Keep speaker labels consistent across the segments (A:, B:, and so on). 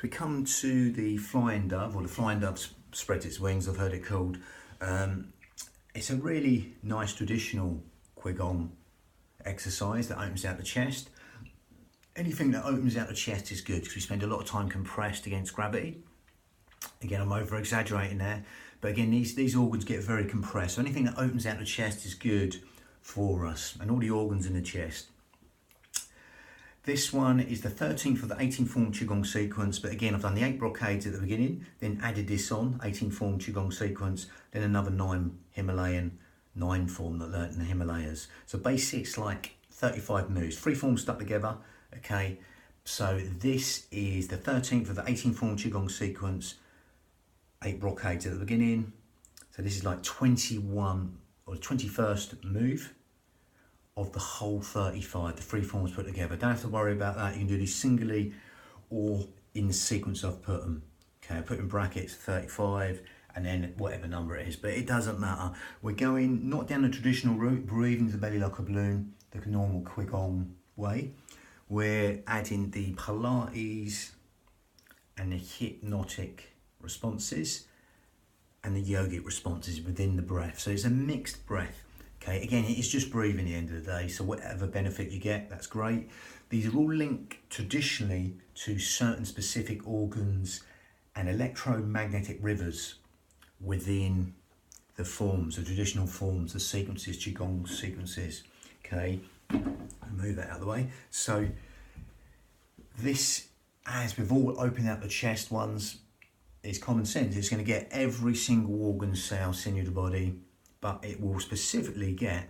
A: we come to the flying dove, or the flying dove spreads its wings, I've heard it called. It's a really nice traditional qigong exercise that opens out the chest. Anything that opens out the chest is good because we spend a lot of time compressed against gravity. Again, I'm over exaggerating there, but again, these organs get very compressed. So anything that opens out the chest is good for us, and all the organs in the chest. This one is the 13th of the 18 form qigong sequence, but again, I've done the 8 brocades at the beginning, then added this on, 18 form qigong sequence, then another 9 Himalayan, 9 form that I learnt in the Himalayas. So basically it's like 35 moves, 3 forms stuck together, okay? So this is the 13th of the 18 form qigong sequence, 8 brocades at the beginning. So this is like 21 or 21st move of the whole 35, the 3 forms put together. Don't have to worry about that. You can do these singly or in the sequence I've put them. Okay, I put in brackets 35 and then whatever number it is, but it doesn't matter. We're going not down the traditional route, breathing to the belly like a balloon, the normal qigong way. We're adding the Pilates and the hypnotic responses and the yogic responses within the breath. So it's a mixed breath. Okay, again, it is just breathing at the end of the day, so whatever benefit you get, that's great. These are all linked traditionally to certain specific organs and electromagnetic rivers within the forms, the traditional forms, the sequences, qigong sequences. Okay, move that out of the way. So this, as with all opening up the chest ones, is common sense. It's going to get every single organ, cell, sinew of the body, but it will specifically get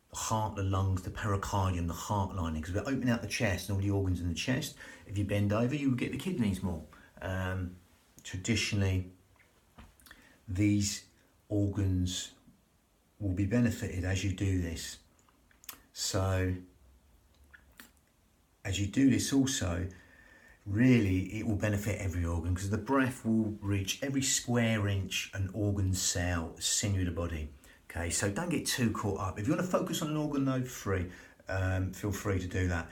A: the heart, the lungs, the pericardium, the heart lining, because we're opening out the chest and all the organs in the chest. If you bend over, you will get the kidneys more. Traditionally, these organs will be benefited as you do this. So, as you do this also, really it will benefit every organ because the breath will reach every square inch an organ, cell, sinew of the body. Okay, so don't get too caught up. If you want to focus on an organ though, feel free to do that.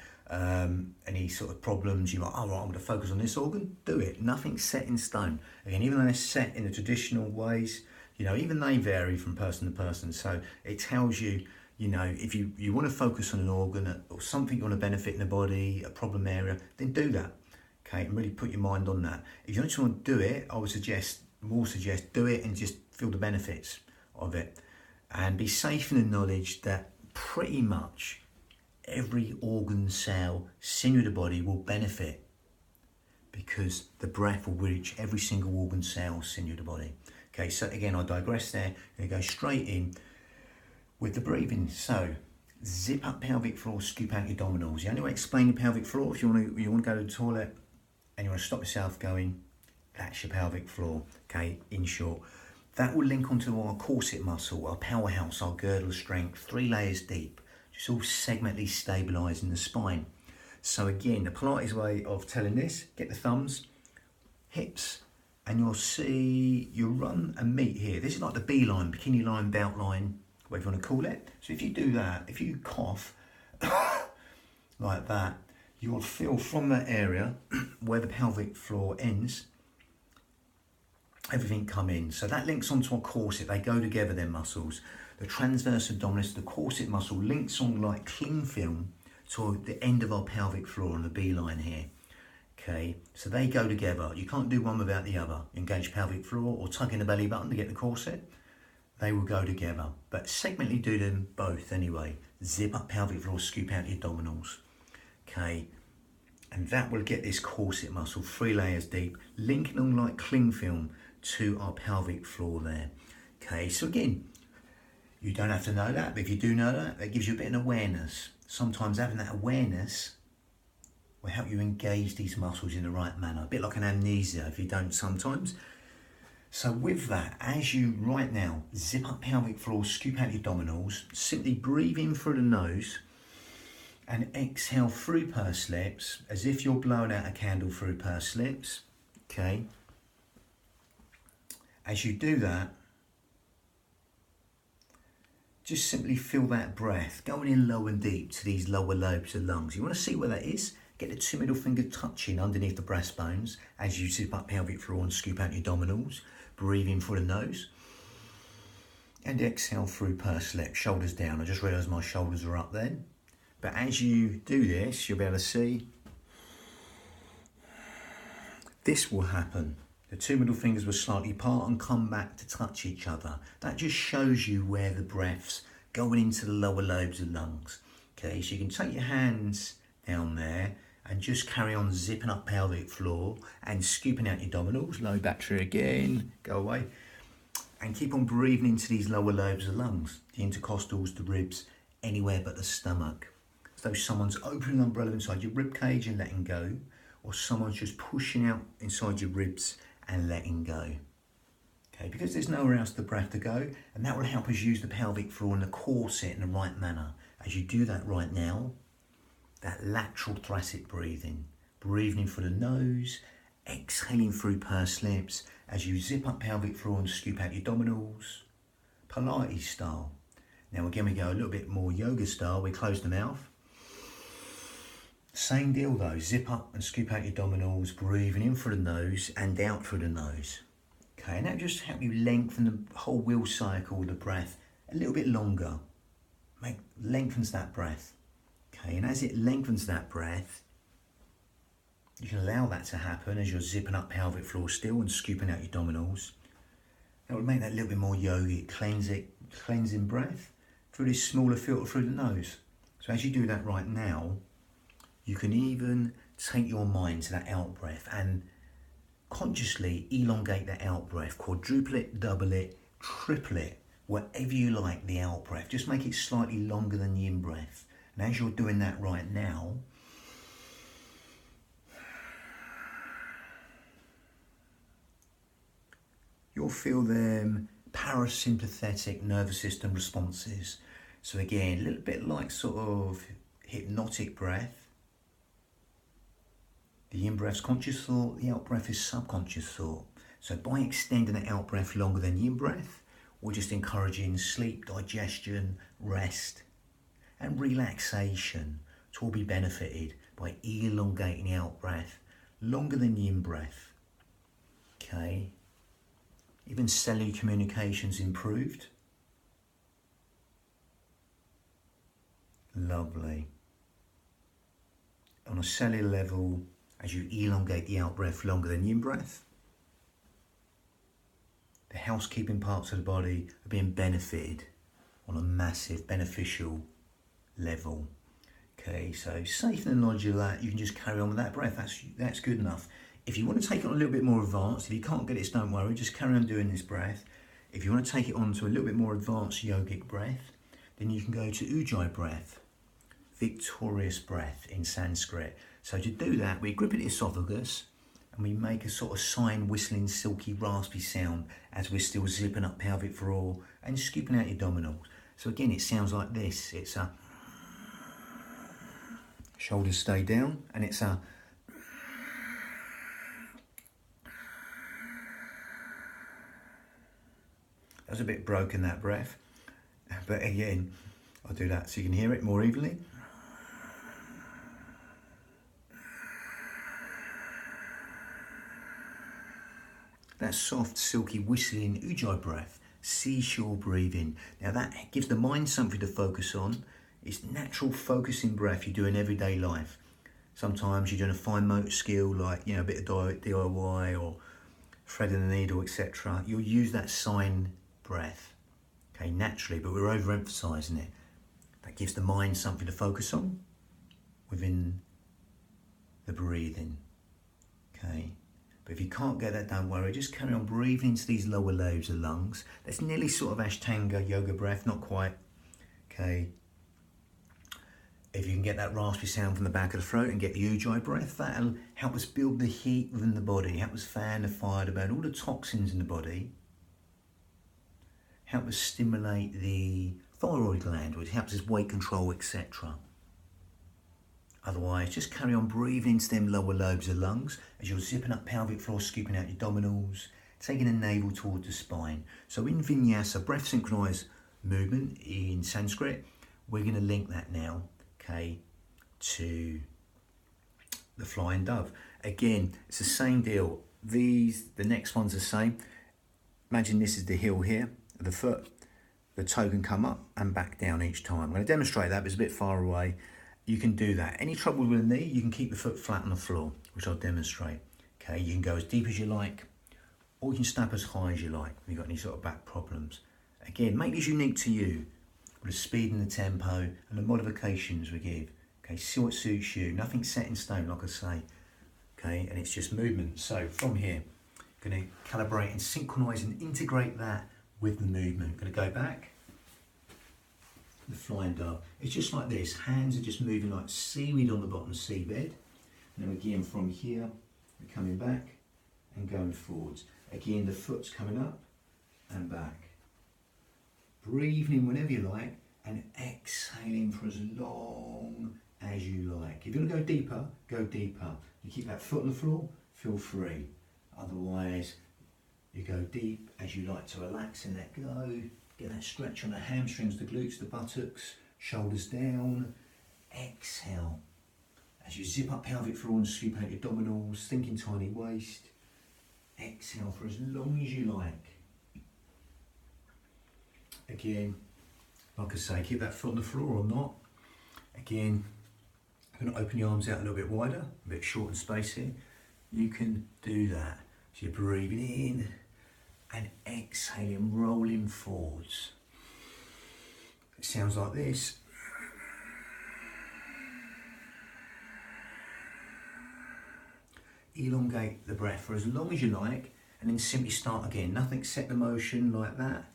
A: Any sort of problems, you're like, oh, right, I'm going to focus on this organ, do it. Nothing's set in stone. Again, even though they're set in the traditional ways, you know, even they vary from person to person. So it tells you, you know, if you want to focus on an organ or something you want to benefit in the body, a problem area, then do that. Okay, and really put your mind on that. If you just want to do it, I would suggest do it and just feel the benefits of it. And be safe in the knowledge that pretty much every organ, cell, sinew of the body will benefit because the breath will reach every single organ, cell, sinew of the body. Okay, so again, I digress there. I'm going to go straight in with the breathing. So, zip up pelvic floor, scoop out your abdominals. The only way to explain your pelvic floor, if you want to go to the toilet and you want to stop yourself going, that's your pelvic floor, okay, in short. That will link onto our corset muscle, our powerhouse, our girdle strength, 3 layers deep, just all segmentally stabilising the spine. So again, the Pilates way of telling this, get the thumbs, hips, and you'll see you run and meet here. This is like the B line, bikini line, belt line, whatever you want to call it. So if you do that, if you cough like that, you will feel from that area where the pelvic floor ends, everything come in. So that links onto our corset. They go together, their muscles. The transverse abdominis, the corset muscle, links on like cling film to the end of our pelvic floor on the B line here. Okay, so they go together. You can't do one without the other. Engage pelvic floor or tuck in the belly button to get the corset. They will go together, but segmentally do them both anyway. Zip up pelvic floor, scoop out your abdominals. Okay, and that will get this corset muscle 3 layers deep, linking on like cling film to our pelvic floor there. Okay, so again, you don't have to know that, but if you do know that, that gives you a bit of awareness. Sometimes having that awareness will help you engage these muscles in the right manner, a bit like an amnesia if you don't sometimes. So with that, as you right now zip up pelvic floor, scoop out your abdominals, simply breathe in through the nose and exhale through pursed lips as if you're blowing out a candle through pursed lips. Okay. As you do that, just simply feel that breath going in low and deep to these lower lobes of lungs. You want to see where that is? Get the two middle fingers touching underneath the breastbones as you zip up pelvic floor and scoop out your abdominals. Breathe in through the nose. And exhale through pursed lips, shoulders down. I just realised my shoulders are up then. But as you do this, you'll be able to see this will happen. The two middle fingers will slightly part and come back to touch each other. That just shows you where the breath's going into the lower lobes of the lungs. Okay, so you can take your hands down there and just carry on zipping up pelvic floor and scooping out your abdominals. Low back through again, go away. And keep on breathing into these lower lobes of the lungs, the intercostals, the ribs, anywhere but the stomach. As though someone's opening an umbrella inside your rib cage and letting go, or someone's just pushing out inside your ribs and letting go. Okay, because there's nowhere else the breath to go, and that will help us use the pelvic floor and the corset in the right manner. As you do that right now, that lateral thoracic breathing, breathing in through the nose, exhaling through pursed lips, as you zip up pelvic floor and scoop out your abdominals, Pilates style. Now again we go a little bit more yoga style, we close the mouth. Same deal though, zip up and scoop out your abdominals, breathing in through the nose and out through the nose. Okay, and that just help you lengthen the whole wheel cycle of the breath a little bit longer. Lengthens that breath. Okay, and as it lengthens that breath, you can allow that to happen as you're zipping up pelvic floor still and scooping out your abdominals. That will make that a little bit more yogic, cleansing breath through this smaller filter through the nose. So as you do that right now, you can even take your mind to that out breath and consciously elongate that out breath, quadruple it, double it, triple it, whatever you like the out breath. Just make it slightly longer than the in breath. And as you're doing that right now, you'll feel them parasympathetic nervous system responses. So again, a little bit like sort of hypnotic breath. The in-breath's conscious thought, the out-breath is subconscious thought. So by extending the out-breath longer than the in-breath, we're just encouraging sleep, digestion, rest, and relaxation to all be benefited by elongating the out-breath longer than the in-breath. Okay. Even cellular communication's improved. Lovely. On a cellular level, as you elongate the out-breath longer than the in-breath, the housekeeping parts of the body are being benefited on a massive beneficial level. Okay, so safe in the knowledge of that, you can just carry on with that breath. That's good enough. If you want to take it on a little bit more advanced, if you can't get it, don't worry, just carry on doing this breath. If you want to take it on to a little bit more advanced yogic breath, then you can go to Ujjayi breath, victorious breath in Sanskrit. So to do that, we grip at the esophagus and we make a sort of sine whistling, silky, raspy sound as we're still zipping up pelvic floor and scooping out your abdominals. So again, it sounds like this. It's a shoulders stay down, and it's a that was a bit broken, that breath, but again, I'll do that so you can hear it more evenly. That soft, silky, whistling Ujjayi breath, seashore breathing. Now that gives the mind something to focus on. It's natural focusing breath you do in everyday life. Sometimes you're doing a fine motor skill like, a bit of DIY or threading the needle, etc. You'll use that sine breath, okay, naturally, but we're overemphasizing it. That gives the mind something to focus on within the breathing, okay. But if you can't get that, don't worry, just carry on breathing into these lower lobes of lungs. That's nearly sort of Ashtanga yoga breath, not quite, okay. If you can get that raspy sound from the back of the throat and get the Ujjayi breath, that'll help us build the heat within the body, help us fan the fire to burn all the toxins in the body, help us stimulate the thyroid gland, which helps us weight control, etc. Otherwise, just carry on breathing into them lower lobes of lungs as you're zipping up pelvic floor, scooping out your abdominals, taking the navel towards the spine. So in Vinyasa, breath synchronized movement in Sanskrit, we're going to link that now, okay, to the flying dove. Again, it's the same deal. The next one's the same. Imagine this is the heel here, the foot. The toe can come up and back down each time. I'm going to demonstrate that, but it's a bit far away. You can do that. Any trouble with the knee, you can keep the foot flat on the floor, which I'll demonstrate. Okay, you can go as deep as you like, or you can snap as high as you like if you've got any sort of back problems. Again, make this unique to you, with the speed and the tempo and the modifications we give. Okay, see what suits you. Nothing set in stone, like I say. Okay, and it's just movement. So from here, I'm going to calibrate and synchronize and integrate that with the movement. I'm going to go back. The flying dove. It's just like this. Hands are just moving like seaweed on the bottom seabed. And then again from here, we're coming back and going forwards. Again, the foot's coming up and back. Breathing in whenever you like and exhaling for as long as you like. If you want to go deeper, go deeper. You keep that foot on the floor, feel free. Otherwise, you go deep as you like to relax and let go. Get that stretch on the hamstrings, the glutes, the buttocks, shoulders down. Exhale. As you zip up pelvic floor and sweep out your abdominals, thinking tiny waist. Exhale for as long as you like. Again, like I say, keep that foot on the floor or not. Again, I'm going to open your arms out a little bit wider, a bit short in space here. You can do that. So you're breathing in and exhaling, rolling forwards. It sounds like this. Elongate the breath for as long as you like, and then simply start again. Nothing set in motion like that.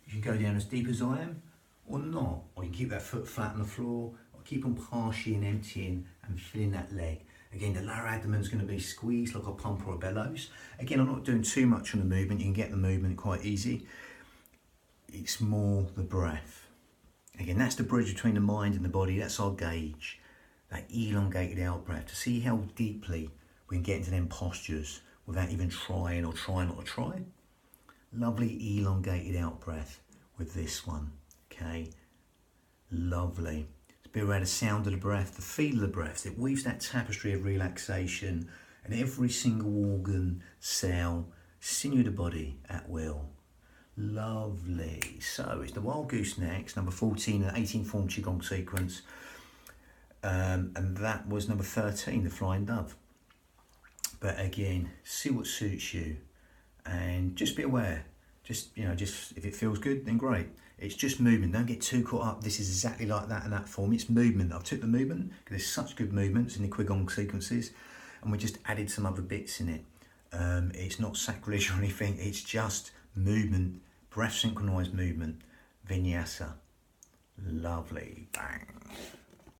A: You can go down as deep as I am, or not. Or you can keep that foot flat on the floor, or keep on partially and emptying and filling that leg. Again, the lower abdomen's going to be squeezed like a pump or a bellows. Again, I'm not doing too much on the movement. You can get the movement quite easy. It's more the breath. Again, that's the bridge between the mind and the body. That's our gauge. That elongated out breath to see how deeply we can get into them postures without even trying or trying not to try. Lovely elongated out breath with this one, okay? Lovely. It's be aware of the sound of the breath, the feel of the breath. It weaves that tapestry of relaxation and every single organ, cell, sinew of the body at will. Lovely. So it's the Wild Goose next, number 14, an 18 form qigong sequence. And that was number 13, the Flying Dove. But again, see what suits you. And just be aware, just if it feels good, then great. It's just movement. Don't get too caught up. This is exactly like that in that form. It's movement. I've took the movement because there's such good movements in the qigong sequences, and we just added some other bits in it. It's not sacrilege or anything. It's just movement, breath synchronized movement, vinyasa. Lovely. Bang.